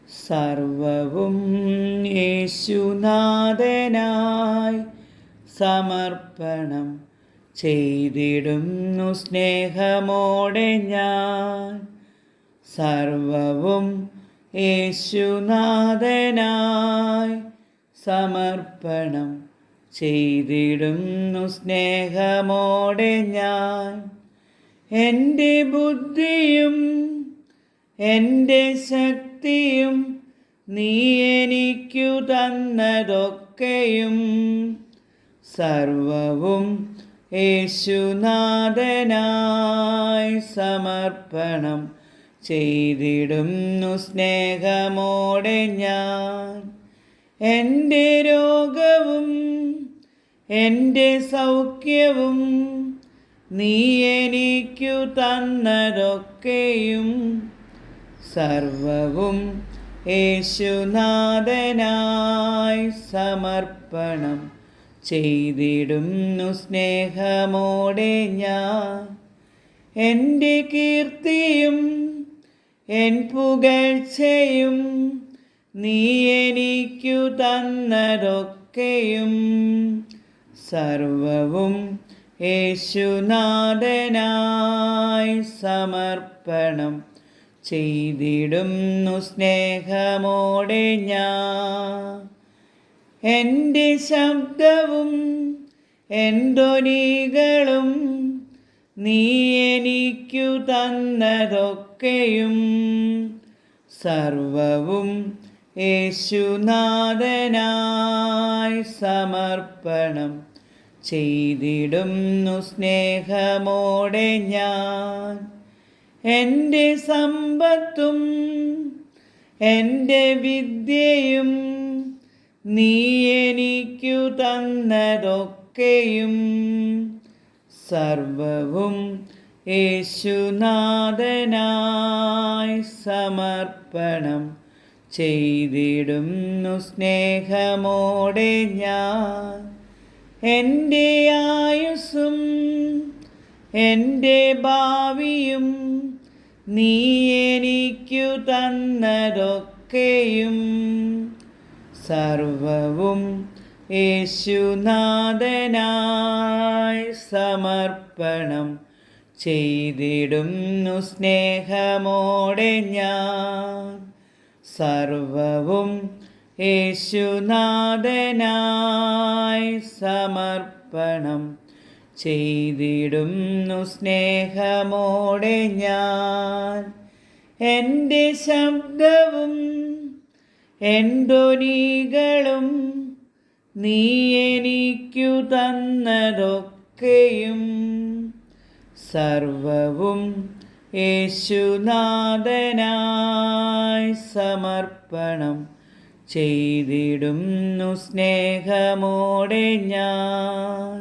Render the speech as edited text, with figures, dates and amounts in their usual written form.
സർവവും യേശുനാഥനായി സമർപ്പണം ചെയ്തിടുന്നു സ്നേഹമോടെ ഞാൻ. സർവവും യേശുനാഥനായി സമർപ്പണം ചെയ്തിടുന്നു സ്നേഹമോടെ ഞാൻ. എൻ്റെ ബുദ്ധിയും എൻ്റെ ശക്തിയും നീ എനിക്കു തന്നതൊക്കെയും സർവവും യേശുനാഥനായി സമർപ്പണം ചെയ്തിടുന്നു സ്നേഹമോടെ ഞാൻ. എൻ്റെ രോഗവും എൻ്റെ സൗഖ്യവും നീ എനിക്കു തന്നതൊക്കെയും സർവവും യേശുനാഥനായി സമർപ്പണം ചെയ്തിടുന്നു സ്നേഹമോടെ ഞാൻ. എൻ്റെ കീർത്തിയും എൻ പുകഴ്ചയും നീ എനിക്കു തന്നതൊക്കെയും സർവവും യേശുനാഥനായി സമർപ്പണം ചെയ്തിടുന്നു സ്നേഹമോടെ ഞാൻ. എൻ്റെ ശബ്ദവും എൻധ്വനികളും നീ എനിക്കു തന്നതൊക്കെയും സർവവും യേശുനാഥനായി സമർപ്പണം ചെയ്തിടുന്നു സ്നേഹമോടെ ഞാൻ. എൻ്റെ സമ്പത്തും എൻ്റെ വിദ്യയും നീ എനിക്കു തന്നതൊക്കെയും സർവവും യേശുനാഥനായി സമർപ്പണം ചെയ്തിടുന്നു സ്നേഹമോടെ ഞാൻ. എൻ്റെ ആയുസ്സും എൻ്റെ ഭാവിയും നീ എനിക്കു തന്നതൊക്കെയും സർവവും യേശുനാഥനായി സമർപ്പണം ചെയ്തിടുന്നു സ്നേഹമോടെ ഞാൻ. സർവവും യേശുനാഥനായി സമർപ്പണം ചെയ്തിടുന്നു സ്നേഹമോടെ ഞാൻ. എൻ്റെ ശബ്ദവും എൻധ്വനികളും നീ എനിക്കു തന്നതൊക്കെയും സർവവും യേശുനാഥനായി സമർപ്പണം ചെയ്തിടുന്നു സ്നേഹമോടെ ഞാൻ.